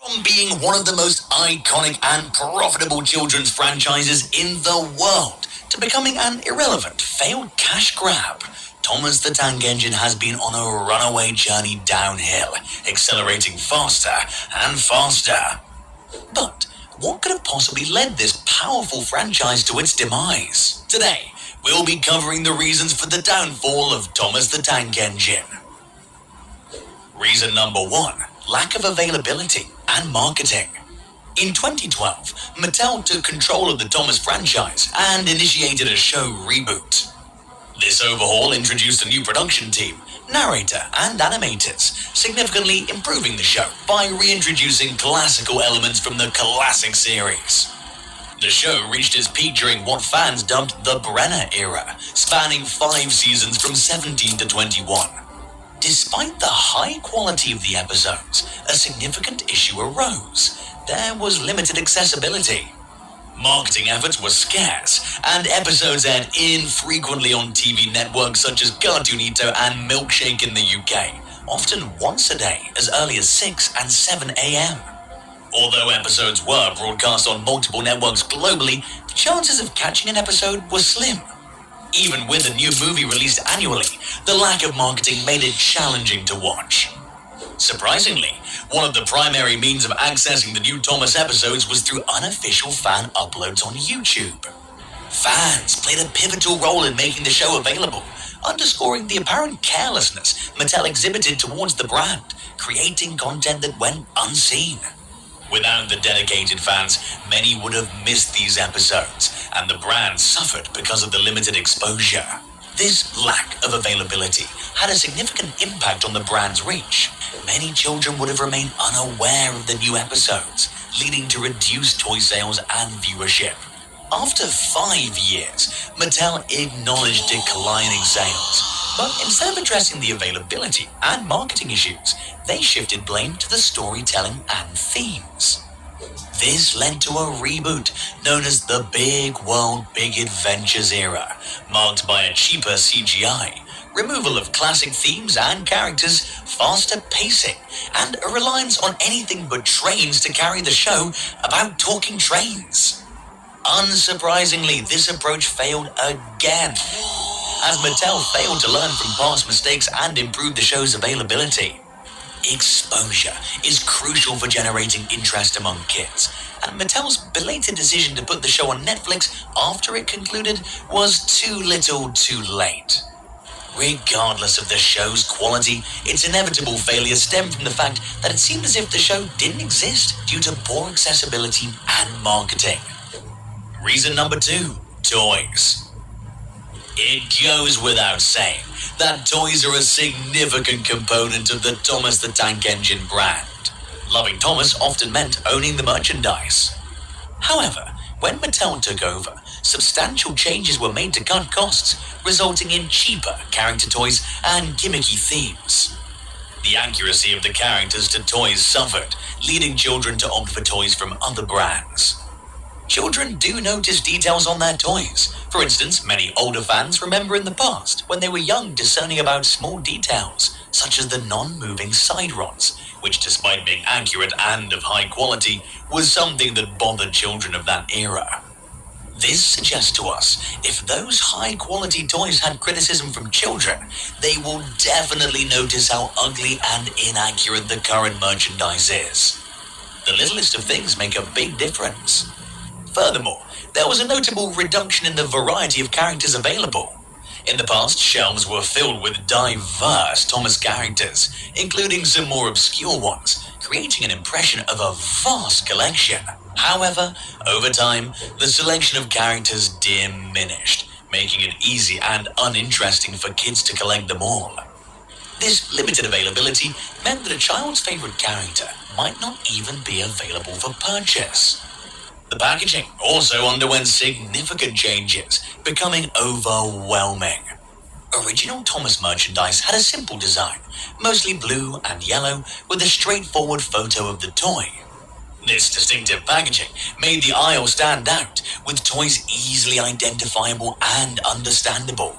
From being one of the most iconic and profitable children's franchises in the world to becoming an irrelevant, failed cash grab, Thomas the Tank Engine has been on a runaway journey downhill, accelerating faster and faster. But what could have possibly led this powerful franchise to its demise? Today, we'll be covering the reasons for the downfall of Thomas the Tank Engine. Reason number 1, lack of availability and marketing. In 2012, Mattel took control of the Thomas franchise and initiated a show reboot. This overhaul introduced a new production team, narrator, and animators, significantly improving the show by reintroducing classical elements from the classic series. The show reached its peak during what fans dubbed the Brenner era, spanning 5 seasons from 17 to 21. Despite the high quality of the episodes, a significant issue arose. There was limited accessibility. Marketing efforts were scarce, and episodes aired infrequently on TV networks such as Cartoonito and Milkshake in the UK, often once a day, as early as 6 and 7 a.m. Although episodes were broadcast on multiple networks globally, the chances of catching an episode were slim. Even with a new movie released annually, the lack of marketing made it challenging to watch. Surprisingly, one of the primary means of accessing the new Thomas episodes was through unofficial fan uploads on YouTube. Fans played a pivotal role in making the show available, underscoring the apparent carelessness Mattel exhibited towards the brand, creating content that went unseen. Without the dedicated fans, many would have missed these episodes, and the brand suffered because of the limited exposure. This lack of availability had a significant impact on the brand's reach. Many children would have remained unaware of the new episodes, leading to reduced toy sales and viewership. After 5 years, Mattel acknowledged declining sales, but instead of addressing the availability and marketing issues, they shifted blame to the storytelling and themes. This led to a reboot known as the Big World Big Adventures era, marked by a cheaper CGI, removal of classic themes and characters, faster pacing, and a reliance on anything but trains to carry the show about talking trains. Unsurprisingly, this approach failed again, as Mattel failed to learn from past mistakes and improve the show's availability. Exposure is crucial for generating interest among kids, and Mattel's belated decision to put the show on Netflix after it concluded was too little too late. Regardless of the show's quality, its inevitable failure stemmed from the fact that it seemed as if the show didn't exist due to poor accessibility and marketing. Reason number 2, toys. It goes without saying that toys are a significant component of the Thomas the Tank Engine brand. Loving Thomas often meant owning the merchandise. However, when Mattel took over, substantial changes were made to cut costs, resulting in cheaper character toys and gimmicky themes. The accuracy of the characters to toys suffered, leading children to opt for toys from other brands. Children do notice details on their toys. For instance, many older fans remember in the past when they were young discerning about small details, such as the non-moving side rods, which despite being accurate and of high quality, was something that bothered children of that era. This suggests to us, if those high-quality toys had criticism from children, they will definitely notice how ugly and inaccurate the current merchandise is. The littlest of things make a big difference. Furthermore, there was a notable reduction in the variety of characters available. In the past, shelves were filled with diverse Thomas characters, including some more obscure ones, creating an impression of a vast collection. However, over time, the selection of characters diminished, making it easy and uninteresting for kids to collect them all. This limited availability meant that a child's favorite character might not even be available for purchase. The packaging also underwent significant changes, becoming overwhelming. Original Thomas merchandise had a simple design, mostly blue and yellow, with a straightforward photo of the toy. This distinctive packaging made the aisle stand out, with toys easily identifiable and understandable.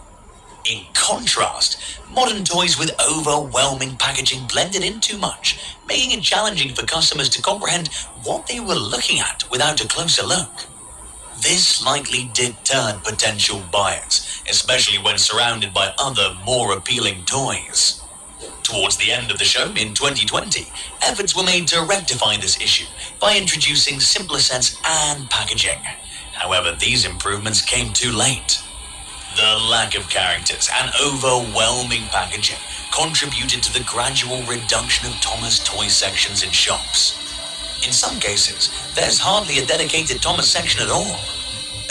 In contrast, modern toys with overwhelming packaging blended in too much, making it challenging for customers to comprehend what they were looking at without a closer look. This likely deterred potential buyers, especially when surrounded by other more appealing toys. Towards the end of the show in 2020, efforts were made to rectify this issue by introducing simpler sets and packaging. However, these improvements came too late. The lack of characters and overwhelming packaging contributed to the gradual reduction of Thomas toy sections in shops. In some cases, there's hardly a dedicated Thomas section at all.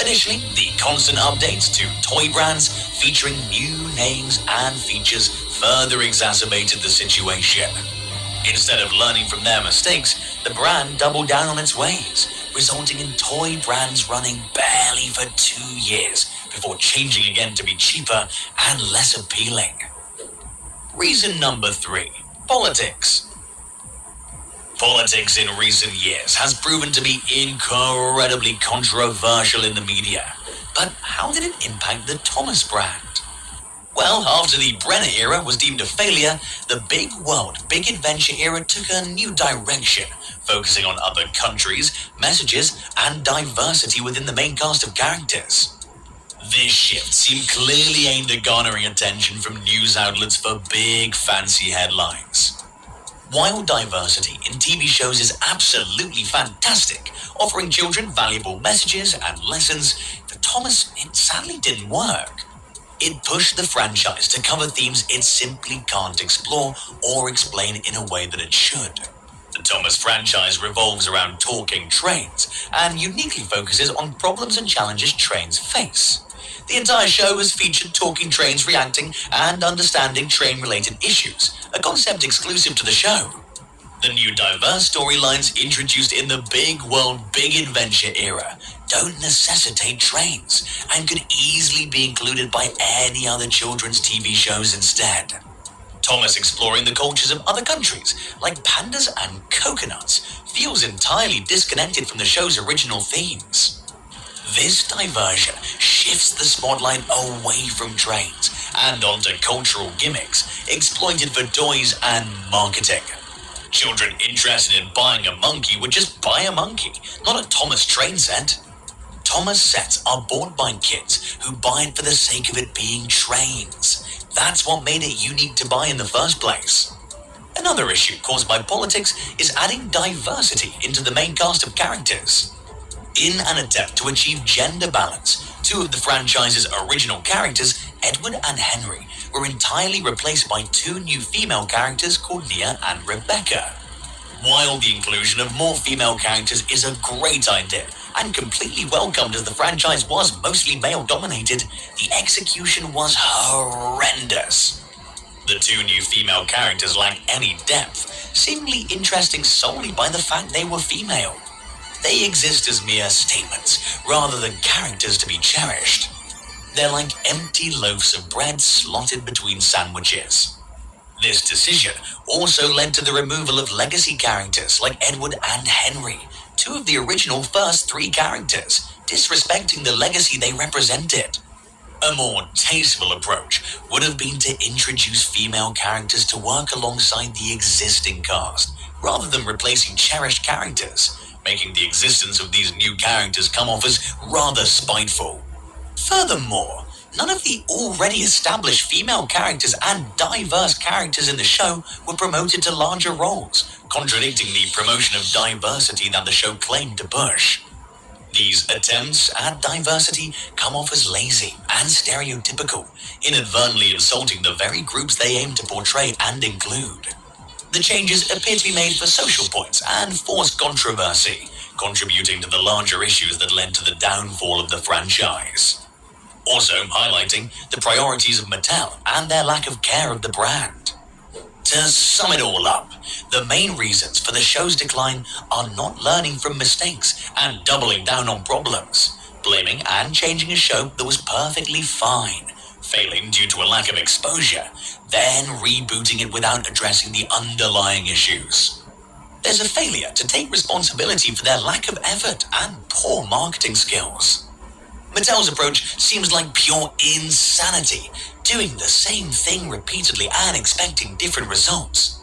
Additionally, the constant updates to toy brands featuring new names and features further exacerbated the situation. Instead of learning from their mistakes, the brand doubled down on its ways, resulting in toy brands running barely for 2 years before changing again to be cheaper and less appealing. Reason number 3, politics. Politics in recent years has proven to be incredibly controversial in the media. But how did it impact the Thomas brand? Well, after the Brenner era was deemed a failure, the big world, big adventure era took a new direction, focusing on other countries, messages, and diversity within the main cast of characters. This shift seemed clearly aimed at garnering attention from news outlets for big, fancy headlines. While diversity in TV shows is absolutely fantastic, offering children valuable messages and lessons, for Thomas, it sadly didn't work. It pushed the franchise to cover themes it simply can't explore or explain in a way that it should. The Thomas franchise revolves around talking trains and uniquely focuses on problems and challenges trains face. The entire show has featured talking trains reacting and understanding train-related issues, a concept exclusive to the show. The new diverse storylines introduced in the big world, big adventure era don't necessitate trains and could easily be included by any other children's TV shows instead. Thomas exploring the cultures of other countries, like pandas and coconuts, feels entirely disconnected from the show's original themes. This diversion shifts the spotlight away from trains and onto cultural gimmicks exploited for toys and marketing. Children interested in buying a monkey would just buy a monkey, not a Thomas train set. Thomas sets are bought by kids who buy it for the sake of it being trains. That's what made it unique to buy in the first place. Another issue caused by politics is adding diversity into the main cast of characters. In an attempt to achieve gender balance, 2 of the franchise's original characters, Edward and Henry, were entirely replaced by 2 new female characters called Nia and Rebecca. While the inclusion of more female characters is a great idea and completely welcomed as the franchise was mostly male-dominated, the execution was horrendous. The 2 new female characters lack any depth, seemingly interesting solely by the fact they were female. They exist as mere statements, rather than characters to be cherished. They're like empty loaves of bread slotted between sandwiches. This decision also led to the removal of legacy characters like Edward and Henry, 2 of the original first 3 characters, disrespecting the legacy they represented. A more tasteful approach would have been to introduce female characters to work alongside the existing cast, rather than replacing cherished characters, making the existence of these new characters come off as rather spiteful. Furthermore, none of the already established female characters and diverse characters in the show were promoted to larger roles, contradicting the promotion of diversity that the show claimed to push. These attempts at diversity come off as lazy and stereotypical, inadvertently insulting the very groups they aim to portray and include. The changes appear to be made for social points and force controversy, contributing to the larger issues that led to the downfall of the franchise. Also highlighting the priorities of Mattel and their lack of care of the brand. To sum it all up, the main reasons for the show's decline are not learning from mistakes and doubling down on problems, blaming and changing a show that was perfectly fine, failing due to a lack of exposure, then rebooting it without addressing the underlying issues. There's a failure to take responsibility for their lack of effort and poor marketing skills. Mattel's approach seems like pure insanity, doing the same thing repeatedly and expecting different results.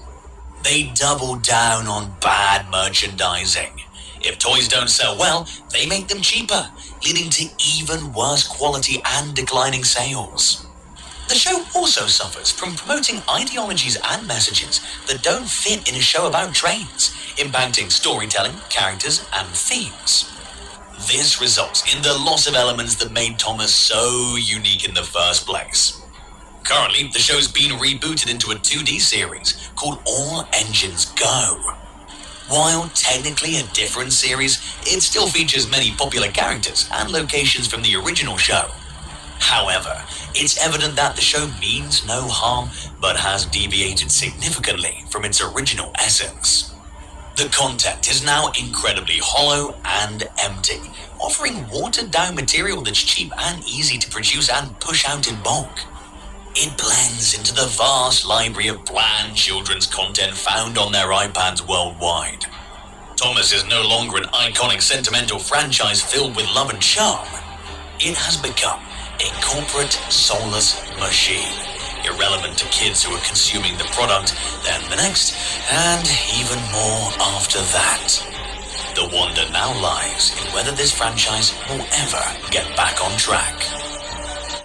They double down on bad merchandising. If toys don't sell well, they make them cheaper, leading to even worse quality and declining sales. The show also suffers from promoting ideologies and messages that don't fit in a show about trains, impacting storytelling, characters, and themes. This results in the loss of elements that made Thomas so unique in the first place. Currently, the show's been rebooted into a 2D series called All Engines Go. While technically a different series, it still features many popular characters and locations from the original show. However, it's evident that the show means no harm, but has deviated significantly from its original essence. The content is now incredibly hollow and empty, offering watered-down material that's cheap and easy to produce and push out in bulk. It blends into the vast library of bland children's content found on their iPads worldwide. Thomas is no longer an iconic sentimental franchise filled with love and charm. It has become a corporate, soulless machine, irrelevant to kids who are consuming the product, then the next, and even more after that. The wonder now lies in whether this franchise will ever get back on track.